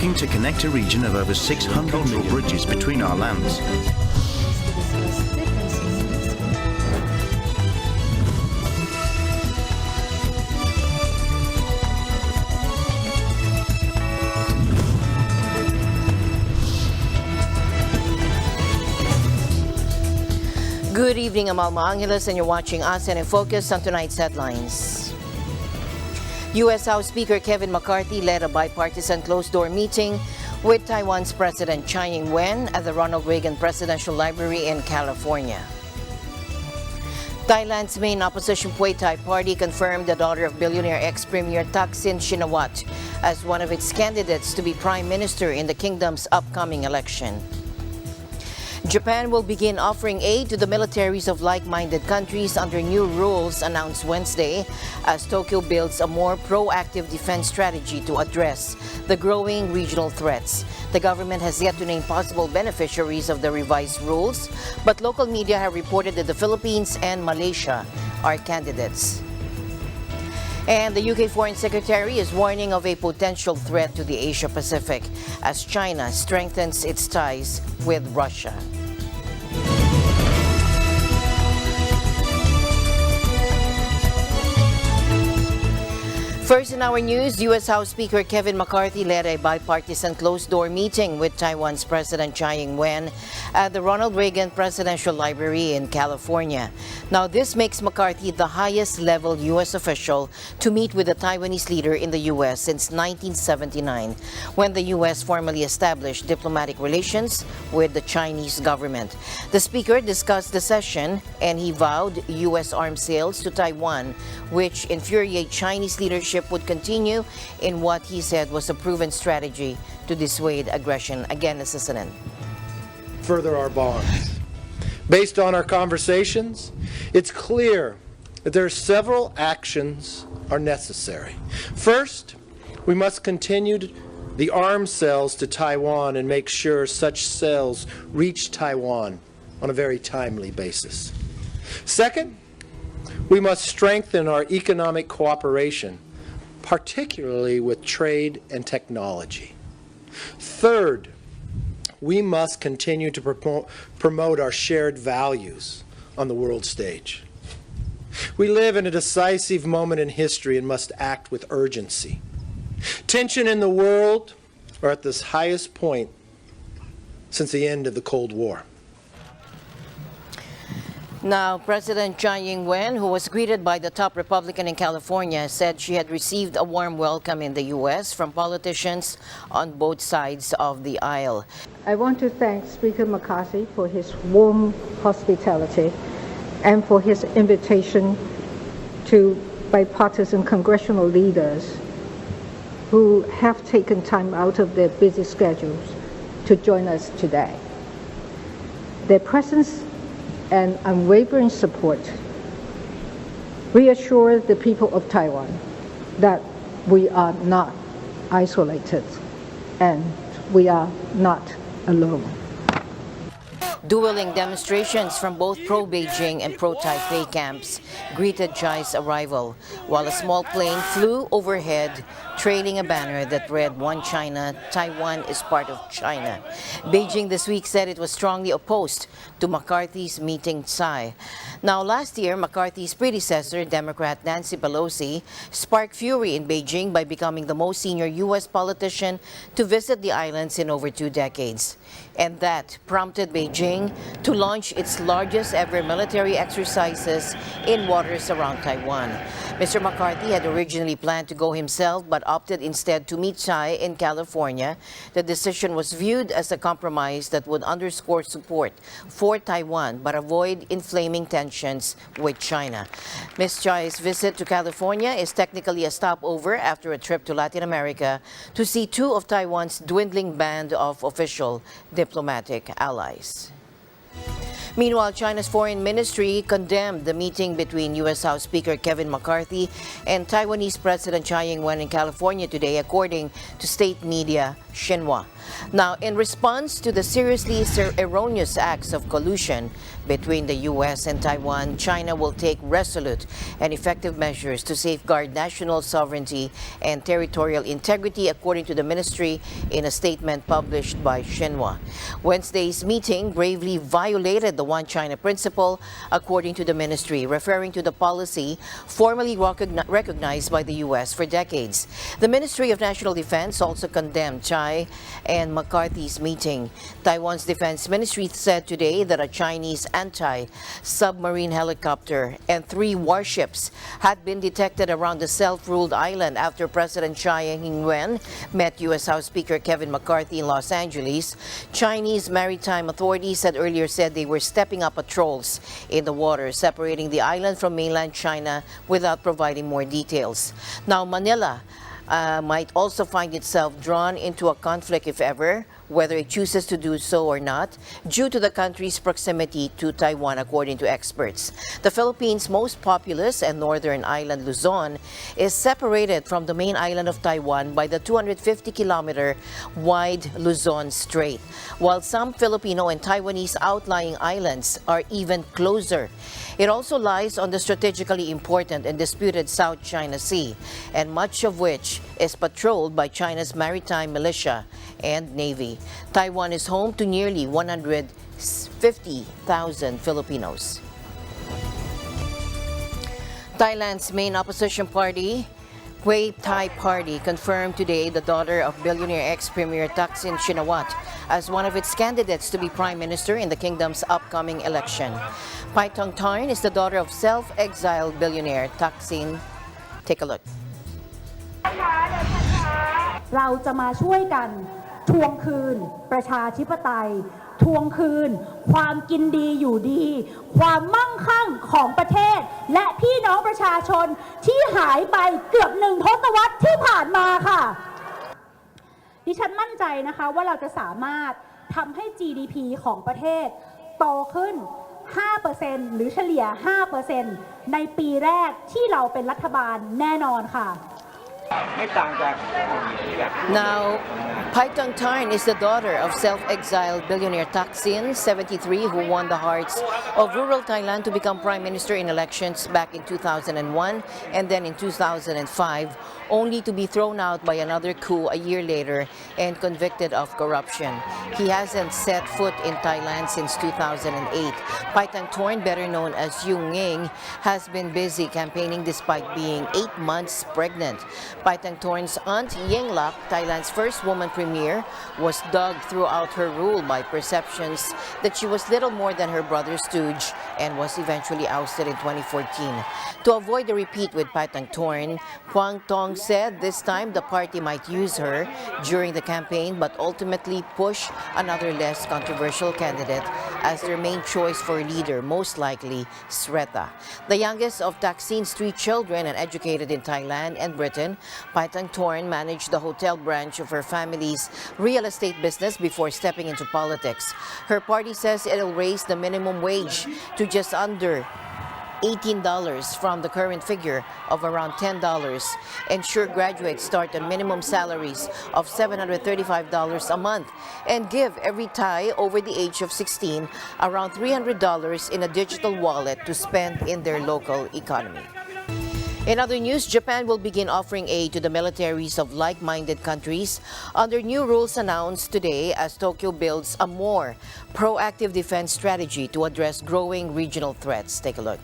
working to connect a region of over 600 million bridges between our lands. Good evening, I'm Alma Angeles, and you're watching ASEAN in Focus on tonight's headlines. U.S. House Speaker Kevin McCarthy led a bipartisan closed-door meeting with Taiwan's President Tsai Ing-wen at the Ronald Reagan Presidential Library in California. Thailand's main opposition Pheu Thai Party confirmed the daughter of billionaire ex-premier Thaksin Shinawatra as one of its candidates to be prime minister in the kingdom's upcoming election. Japan will begin offering aid to the militaries of like-minded countries under new rules announced Wednesday as Tokyo builds a more proactive defense strategy to address the growing regional threats. The government has yet to name possible beneficiaries of the revised rules, but local media have reported that the Philippines and Malaysia are candidates. And the UK Foreign Secretary is warning of a potential threat to the Asia-Pacific as China strengthens its ties with Russia. First in our news, U.S. House Speaker Kevin McCarthy led a bipartisan closed-door meeting with Taiwan's President Tsai Ing-wen at the Ronald Reagan Presidential Library in California. Now, this makes McCarthy the highest-level U.S. official to meet with a Taiwanese leader in the U.S. since 1979, when the U.S. formally established diplomatic relations with the Chinese government. The speaker discussed the session, and he vowed U.S. arms sales to Taiwan, which infuriate Chinese leadership would continue in what he said was a proven strategy to dissuade aggression. Again, Assistant. Further our bonds. Based on our conversations, it's clear that there are several actions are necessary. First, we must continue the arms sales to Taiwan and make sure such sales reach Taiwan on a very timely basis. Second, we must strengthen our economic cooperation, particularly with trade and technology. Third, we must continue to promote our shared values on the world stage. We live in a decisive moment in history and must act with urgency. Tension in the world are at this highest point since the end of the Cold War. Now, President Tsai Ing-wen, who was greeted by the top Republican in California, said she had received a warm welcome in the U.S. from politicians on both sides of the aisle. I want to thank Speaker McCarthy for his warm hospitality and for his invitation to bipartisan congressional leaders who have taken time out of their busy schedules to join us today. Their presence and unwavering support reassure the people of Taiwan that we are not isolated and we are not alone. Dueling demonstrations from both pro-Beijing and pro-Taipei camps greeted Tsai's arrival, while a small plane flew overhead trailing a banner that read "One China, Taiwan is part of China." Beijing this week said it was strongly opposed to McCarthy's meeting Tsai. Now, last year, McCarthy's predecessor, Democrat Nancy Pelosi, sparked fury in Beijing by becoming the most senior U.S. politician to visit the islands in over 2 decades. And that prompted Beijing to launch its largest ever military exercises in waters around Taiwan. Mr. McCarthy had originally planned to go himself but opted instead to meet Tsai in California. The decision was viewed as a compromise that would underscore support for Taiwan but avoid inflaming tensions with China. Ms. Tsai's visit to California is technically a stopover after a trip to Latin America to see 2 of Taiwan's dwindling band of official diplomatic allies. Meanwhile, China's foreign ministry condemned the meeting between U.S. House Speaker Kevin McCarthy and Taiwanese President Tsai Ing-wen in California today, according to state media Xinhua. Now, in response to the seriously erroneous acts of collusion between the U.S. and Taiwan, China will take resolute and effective measures to safeguard national sovereignty and territorial integrity, according to the ministry in a statement published by Xinhua. Wednesday's meeting gravely violated the One China principle, according to the ministry, referring to the policy formally recognized by the U.S. for decades. The Ministry of National Defense also condemned Tsai and McCarthy's meeting. Taiwan's defense ministry said today that a Chinese anti-submarine helicopter and 3 warships had been detected around the self-ruled island after President Tsai Ing-wen met U.S. House Speaker Kevin McCarthy in Los Angeles. Chinese maritime authorities had earlier said they were stepping up patrols in the water separating the island from mainland China without providing more details. Now, Manila might also find itself drawn into a conflict, if ever, whether it chooses to do so or not, due to the country's proximity to Taiwan, according to experts. The Philippines' most populous and northern island, Luzon, is separated from the main island of Taiwan by the 250-kilometer wide Luzon Strait, while some Filipino and Taiwanese outlying islands are even closer. It also lies on the strategically important and disputed South China Sea, and much of which is patrolled by China's maritime militia and navy. Taiwan is home to nearly 150,000 Filipinos. Thailand's main opposition party, Pheu Thai Party, confirmed today the daughter of billionaire ex-premier Thaksin Shinawatra as one of its candidates to be prime minister in the kingdom's upcoming election. Pheu Thai is the daughter of self-exiled billionaire Thaksin. Take a look. เราจะมาช่วยกันทวงคืนประชาธิปไตยทวงคืนความกินดีอยู่ดีความมั่งคั่งของประเทศและพี่น้องประชาชนที่หายไปเกือบ1 ทศวรรษที่ผ่านมาค่ะดิฉันมั่นใจนะคะว่าเราจะสามารถทำให้ GDP ของประเทศโตขึ้น 5% หรือเฉลี่ย 5% ในปีแรกที่เราเป็นรัฐบาลแน่นอนค่ะ Now, Pheu Thai is the daughter of self-exiled billionaire Thaksin, 73, who won the hearts of rural Thailand to become prime minister in elections back in 2001 and then in 2005, only to be thrown out by another coup a year later and convicted of corruption. He hasn't set foot in Thailand since 2008. Pheu Thai, better known as Yung Ing, has been busy campaigning despite being 8 months pregnant. Pheu Thai's aunt Yingluck, Thailand's first woman premier, was dogged throughout her rule by perceptions that she was little more than her brother's stooge and was eventually ousted in 2014. To avoid a repeat with Pheu Thai, Kwang Tong said this time the party might use her during the campaign but ultimately push another less controversial candidate as their main choice for leader, most likely Sreta. The youngest of Thaksin's 3 children and educated in Thailand and Britain, Pheu Thai managed the hotel branch of her family's real estate business before stepping into politics. Her party says it'll raise the minimum wage to just under $18 from the current figure of around $10, ensure graduates start on minimum salaries of $735 a month, and give every Thai over the age of 16 around $300 in a digital wallet to spend in their local economy. In other news, Japan will begin offering aid to the militaries of like-minded countries under new rules announced today as Tokyo builds a more proactive defense strategy to address growing regional threats. Take a look.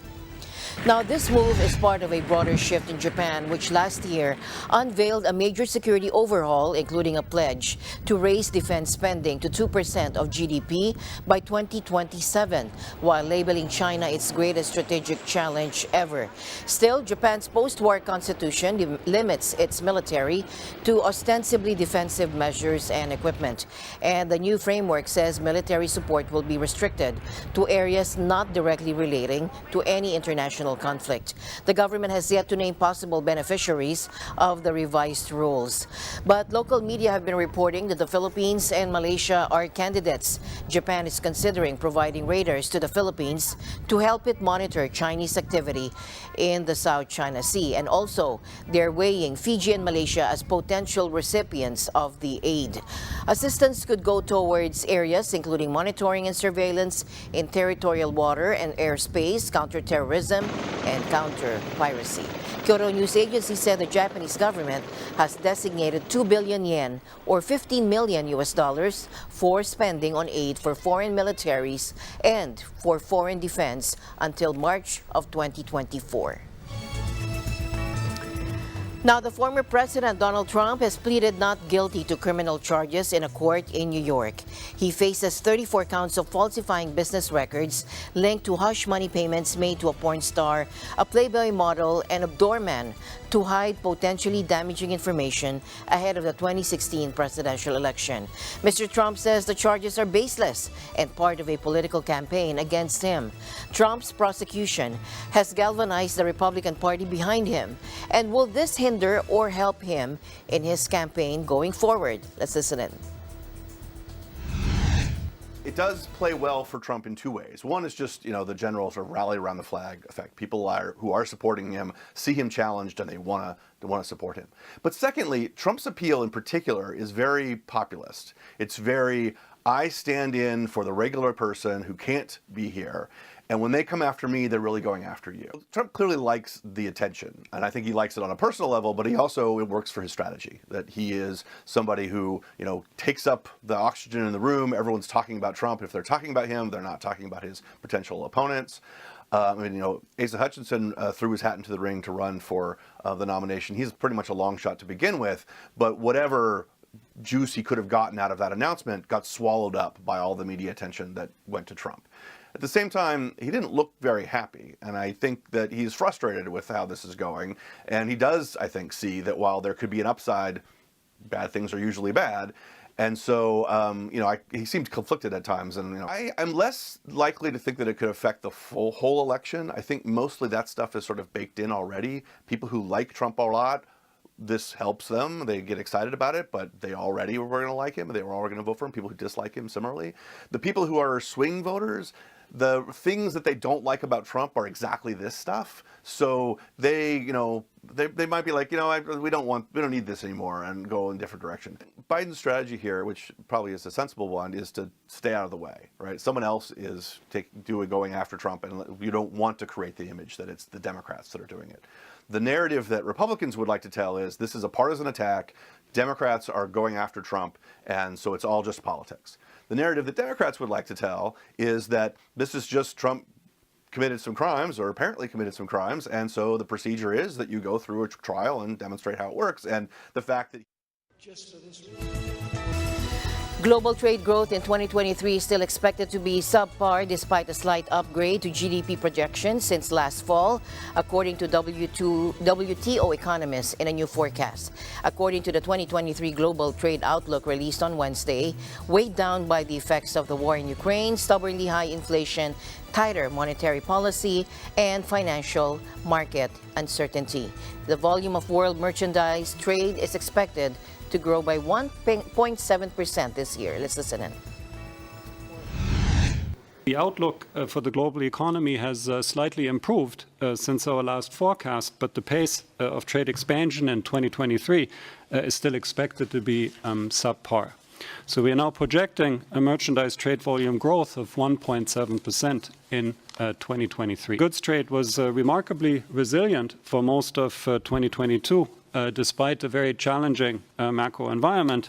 Now, this move is part of a broader shift in Japan, which last year unveiled a major security overhaul, including a pledge to raise defense spending to 2% of GDP by 2027, while labeling China its greatest strategic challenge ever. Still, Japan's post-war constitution limits its military to ostensibly defensive measures and equipment. And the new framework says military support will be restricted to areas not directly relating to any international regional conflict. The government has yet to name possible beneficiaries of the revised rules. But local media have been reporting that the Philippines and Malaysia are candidates. Japan is considering providing radars to the Philippines to help it monitor Chinese activity in the South China Sea. And also, they're weighing Fiji and Malaysia as potential recipients of the aid. Assistance could go towards areas including monitoring and surveillance in territorial water and airspace, counterterrorism, and counter-piracy. Kyodo News Agency said the Japanese government has designated 2 billion yen, or $15 million US, for spending on aid for foreign militaries and for foreign defense until March of 2024. Now, the former President Donald Trump has pleaded not guilty to criminal charges in a court in New York. He faces 34 counts of falsifying business records linked to hush money payments made to a porn star, a Playboy model, and a doorman to hide potentially damaging information ahead of the 2016 presidential election. Mr. Trump says the charges are baseless and part of a political campaign against him. Trump's prosecution has galvanized the Republican Party behind him. And will this hinder or help him in his campaign going forward? Let's listen in. It does play well for Trump in two ways. One is just, the general sort of rally around the flag effect. People who are supporting him see him challenged and they want to support him. But secondly, Trump's appeal in particular is very populist. It's very, I stand in for the regular person who can't be here. And when they come after me, they're really going after you. Trump clearly likes the attention, and I think he likes it on a personal level, but it works for his strategy, that he is somebody who, takes up the oxygen in the room. Everyone's talking about Trump. If they're talking about him, they're not talking about his potential opponents. Asa Hutchinson threw his hat into the ring to run for the nomination. He's pretty much a long shot to begin with, but whatever juice he could have gotten out of that announcement got swallowed up by all the media attention that went to Trump. At the same time, he didn't look very happy, and I think that he's frustrated with how this is going. And he does, I think, see that while there could be an upside, bad things are usually bad. And so, he seemed conflicted at times. And, I'm less likely to think that it could affect the whole election. I think mostly that stuff is sort of baked in already. People who like Trump a lot, this helps them. They get excited about it, but they already were going to like him. They were already going to vote for him. People who dislike him similarly. The people who are swing voters, the things that they don't like about Trump are exactly this stuff. So they might be like, we don't need this anymore and go in a different direction. Biden's strategy here, which probably is a sensible one, is to stay out of the way, right? Someone else is going after Trump, and you don't want to create the image that it's the Democrats that are doing it. The narrative that Republicans would like to tell is this is a partisan attack. Democrats are going after Trump, and so it's all just politics. The narrative that Democrats would like to tell is that this is just Trump committed some crimes, or apparently committed some crimes, and so the procedure is that you go through a trial and demonstrate how it works. And the fact that Global trade growth in 2023 is still expected to be subpar despite a slight upgrade to GDP projections since last fall, according to WTO economists in a new forecast. According to the 2023 Global Trade Outlook released on Wednesday, weighed down by the effects of the war in Ukraine, stubbornly high inflation, tighter monetary policy, and financial market uncertainty. The volume of world merchandise trade is expected to grow by 1.7% this year. Let's listen in. The outlook for the global economy has slightly improved since our last forecast, but the pace of trade expansion in 2023 is still expected to be subpar. So we are now projecting a merchandise trade volume growth of 1.7% in 2023. Goods trade was remarkably resilient for most of 2022. Despite a very challenging macro environment.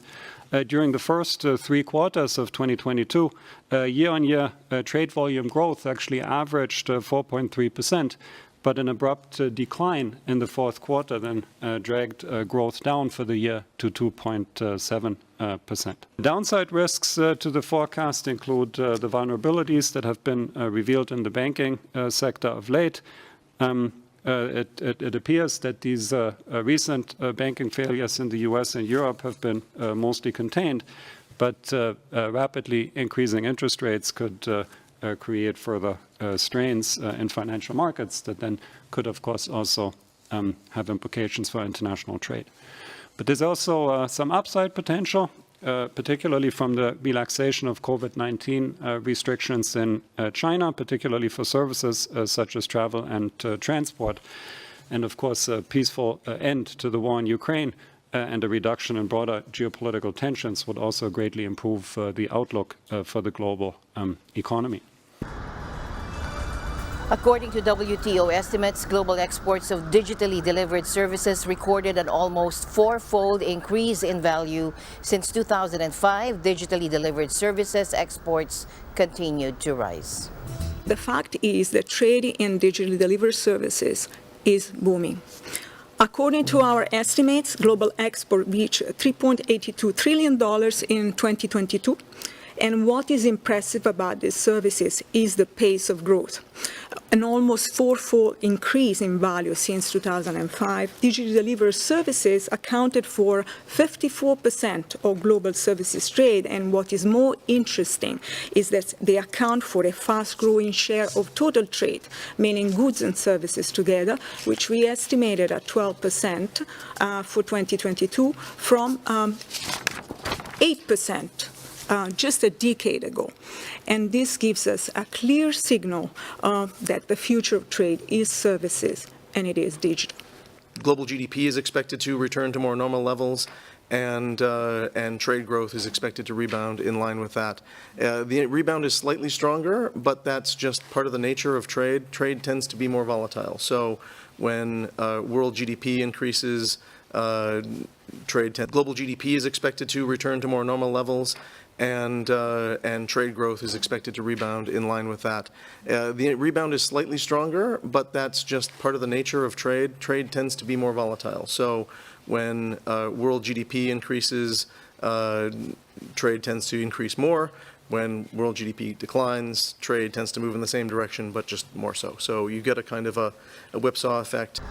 During the first 3 quarters of 2022, year-on-year trade volume growth actually averaged 4.3%, but an abrupt decline in the fourth quarter then dragged growth down for the year to 2.7%. Downside risks to the forecast include the vulnerabilities that have been revealed in the banking sector of late. It appears that these recent banking failures in the US and Europe have been mostly contained, but rapidly increasing interest rates could create further strains in financial markets that then could, of course, also have implications for international trade. But there's also some upside potential, particularly from the relaxation of COVID-19 restrictions in China, particularly for services such as travel and transport. And of course, a peaceful end to the war in Ukraine and a reduction in broader geopolitical tensions would also greatly improve the outlook for the global economy. According to WTO estimates, global exports of digitally delivered services recorded an almost four-fold increase in value since 2005. Digitally delivered services exports continued to rise. The fact is that trade in digitally delivered services is booming. According to our estimates, global export reached $3.82 trillion in 2022. And what is impressive about these services is the pace of growth. An almost four-fold increase in value since 2005. Digitally delivered services accounted for 54% of global services trade. And what is more interesting is that they account for a fast-growing share of total trade, meaning goods and services together, which we estimated at 12% for 2022 from 8%. Just a decade ago. And this gives us a clear signal that the future of trade is services and it is digital. Global GDP is expected to return to more normal levels, and trade growth is expected to rebound in line with that. The rebound is slightly stronger, but that's just part of the nature of trade. Trade tends to be more volatile. So when world GDP increases, global GDP is expected to return to more normal levels, and trade growth is expected to rebound in line with that. The rebound is slightly stronger, but that's just part of the nature of trade. Trade tends to be more volatile. So when world GDP increases, trade tends to increase more. When world GDP declines, trade tends to move in the same direction, but just more so. So you get a kind of a whipsaw effect.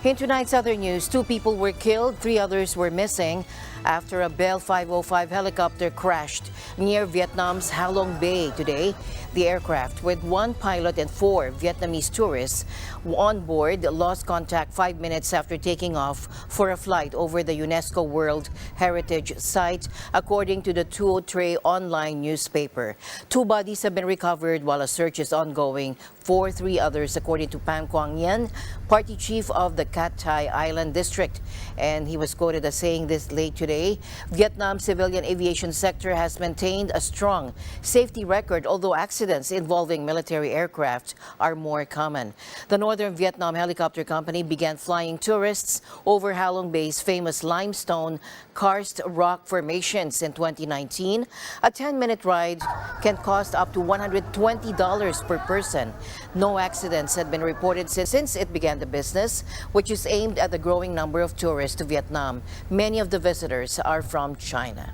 In tonight's other news, 2 people were killed, 3 others were missing after a Bell 505 helicopter crashed near Vietnam's Ha Long Bay today. The aircraft, with 1 pilot and 4 Vietnamese tourists on board, lost contact 5 minutes after taking off for a flight over the UNESCO World Heritage Site, according to the Tuo Tre online newspaper. 2 bodies have been recovered while a search is ongoing for 3 others, according to Pham Quang Yen, party chief of the Cat Thai Island District. And he was quoted as saying this late today. Vietnam's civilian aviation sector has maintained a strong safety record, although accidents involving military aircraft are more common. The Northern Vietnam Helicopter Company began flying tourists over Ha Long Bay's famous limestone karst rock formations in 2019. A 10-minute ride can cost up to $120 per person. No accidents had been reported since it began the business, which is aimed at the growing number of tourists to Vietnam. Many of the visitors are from China.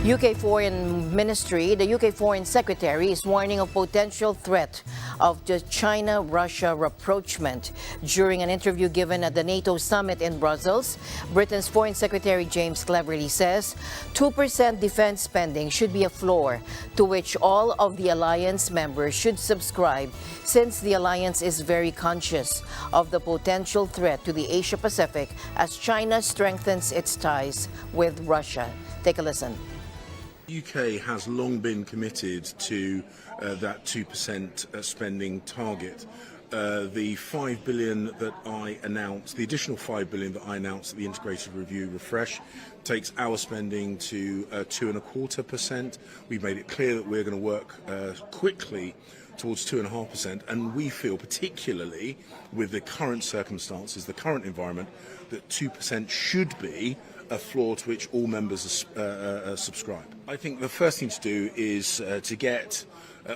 UK Foreign Ministry, the UK Foreign Secretary is warning of potential threat of the China-Russia rapprochement. During an interview given at the NATO summit in Brussels, Britain's Foreign Secretary James Cleverly says 2% defense spending should be a floor to which all of the alliance members should subscribe, since the alliance is very conscious of the potential threat to the Asia-Pacific as China strengthens its ties with Russia. Take a listen. The UK has long been committed to that 2% spending target. The $5 billion that I announced, the additional $5 billion that I announced at the Integrated Review Refresh, takes our spending to 2.25%. We've made it clear that we're going to work quickly towards 2.5%, and we feel, particularly with the current circumstances, the current environment, that 2% should be a floor to which all members subscribe. I think the first thing to do is to get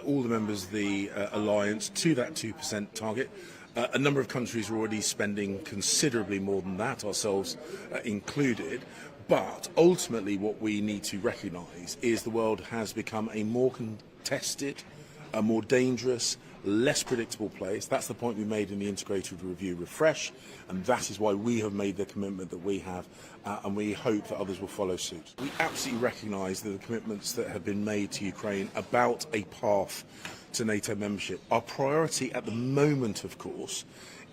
all the members of the alliance to that 2% target. A number of countries are already spending considerably more than that, ourselves included. But ultimately what we need to recognise is the world has become a more contested, a more dangerous, less predictable place. That's the point we made in the integrated review refresh, and that is why we have made the commitment that we have, and we hope that others will follow suit. We absolutely recognise that the commitments that have been made to Ukraine about a path to NATO membership. Our priority at the moment, of course,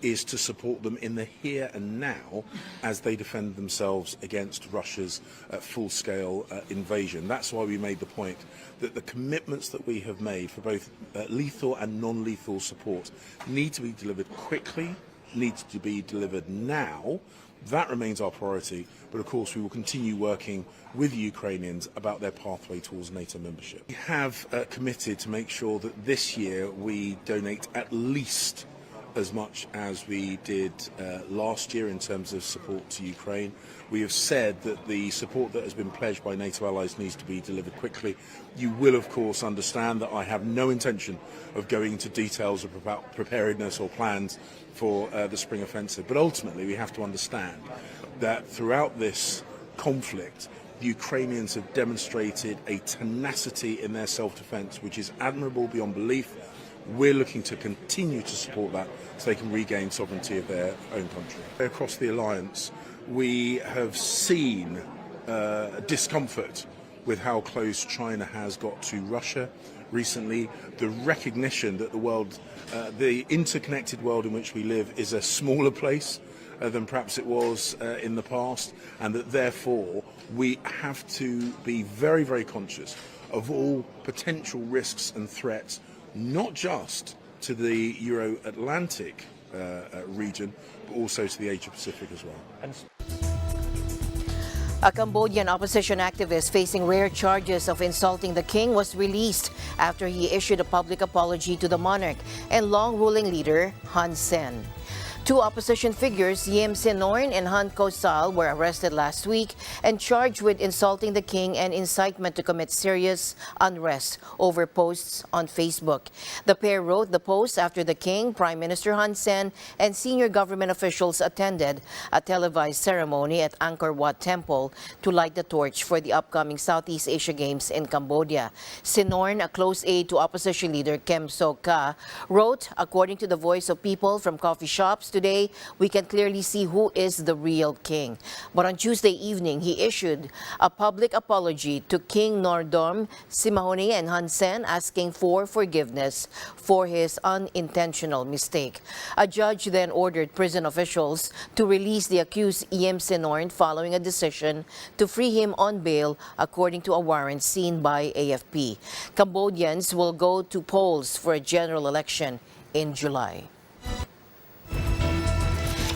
is to support them in the here and now as they defend themselves against Russia's full-scale invasion. That's why we made the point that the commitments that we have made for both lethal and non-lethal support need to be delivered quickly, need to be delivered now. That remains our priority, but of course we will continue working with the Ukrainians about their pathway towards NATO membership. We have committed to make sure that this year we donate at least as much as we did last year in terms of support to Ukraine. We have said that the support that has been pledged by NATO allies needs to be delivered quickly. You will, of course, understand that I have no intention of going into details about preparedness or plans for the spring offensive. But ultimately, we have to understand that throughout this conflict, the Ukrainians have demonstrated a tenacity in their self-defense, which is admirable beyond belief. We're looking to continue to support that so they can regain sovereignty of their own country. Across the alliance, we have seen discomfort with how close China has got to Russia recently. The recognition that the world, the interconnected world in which we live, is a smaller place than perhaps it was in the past, and that therefore we have to be very, very conscious of all potential risks and threats, not just to the Euro-Atlantic region, but also to the Asia-Pacific as well. A Cambodian opposition activist facing rare charges of insulting the king was released after he issued a public apology to the monarch and long-ruling leader Hun Sen. Two opposition figures, Yiem Sinorn and Han Kosal, were arrested last week and charged with insulting the king and incitement to commit serious unrest over posts on Facebook. The pair wrote the post after the king, Prime Minister Hun Sen, and senior government officials attended a televised ceremony at Angkor Wat Temple to light the torch for the upcoming Southeast Asia Games in Cambodia. Sinorn, a close aide to opposition leader Kem Sokha, wrote, according to the Voice of People from coffee shops today, we can clearly see who is the real king. But on Tuesday evening, he issued a public apology to King Norodom Sihamoni and Hun Sen, asking for forgiveness for his unintentional mistake. A judge then ordered prison officials to release the accused Yiem Sinorn following a decision to free him on bail, according to a warrant seen by AFP. Cambodians will go to polls for a general election in July.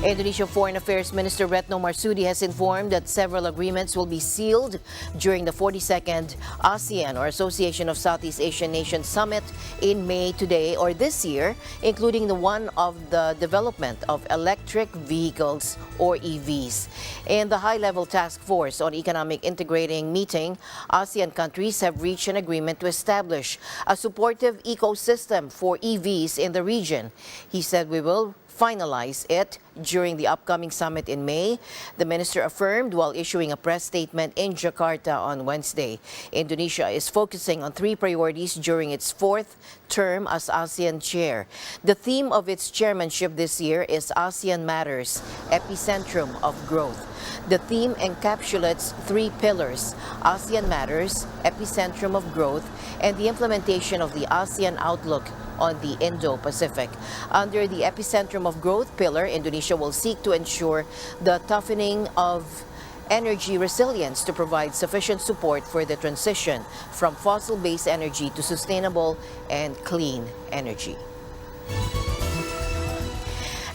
Indonesia Foreign Affairs Minister Retno Marsudi has informed that several agreements will be sealed during the 42nd ASEAN, or Association of Southeast Asian Nations Summit, in May today or this year, including the one of the development of electric vehicles, or EVs. In the high-level task force on economic integrating meeting, ASEAN countries have reached an agreement to establish a supportive ecosystem for EVs in the region. He said we will finalize it during the upcoming summit in May, the minister affirmed while issuing a press statement in Jakarta on Wednesday. Indonesia is focusing on three priorities during its fourth term as ASEAN chair. The theme of its chairmanship this year is ASEAN Matters, Epicentrum of Growth. The theme encapsulates three pillars: ASEAN Matters, Epicentrum of Growth, and the implementation of the ASEAN Outlook on the Indo-Pacific. Under the Epicentrum of Growth pillar, Indonesia will seek to ensure the toughening of energy resilience to provide sufficient support for the transition from fossil-based energy to sustainable and clean energy.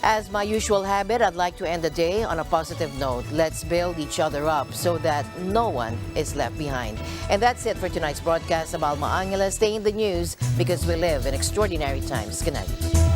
As my usual habit, I'd like to end the day on a positive note. Let's build each other up so that no one is left behind. And that's it for tonight's broadcast of Alma Angela. Stay in the news because we live in extraordinary times. Good night.